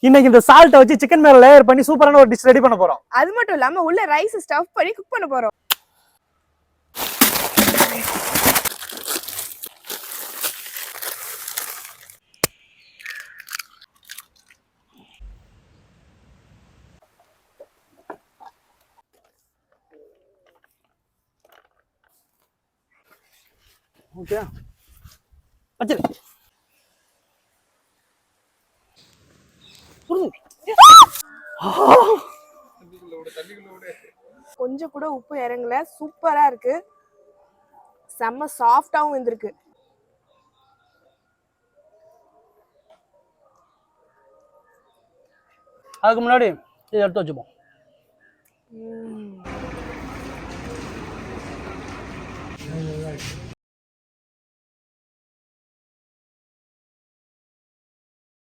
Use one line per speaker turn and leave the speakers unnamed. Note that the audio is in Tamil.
இன்னைக்கு இந்த சால்ட்டை வச்சு சிக்கன் மேல லேயர் பண்ணி சூப்பரான ஒரு டிஷ் ரெடி பண்ண போறோம்.
அது மட்டும் இல்லாம உள்ள ரைஸ் ஸ்டஃப் பண்ணி குக் பண்ண போறோம்.
ஓகே வச்சிரு.
கொஞ்சம் கூட உப்பு இறங்கல, சூப்பரா இருக்கு, செம்ம சாஃப்டாவும் இருந்திருக்கு.
அதுக்கு முன்னாடி இதை எடுத்து வச்சுப்போம்.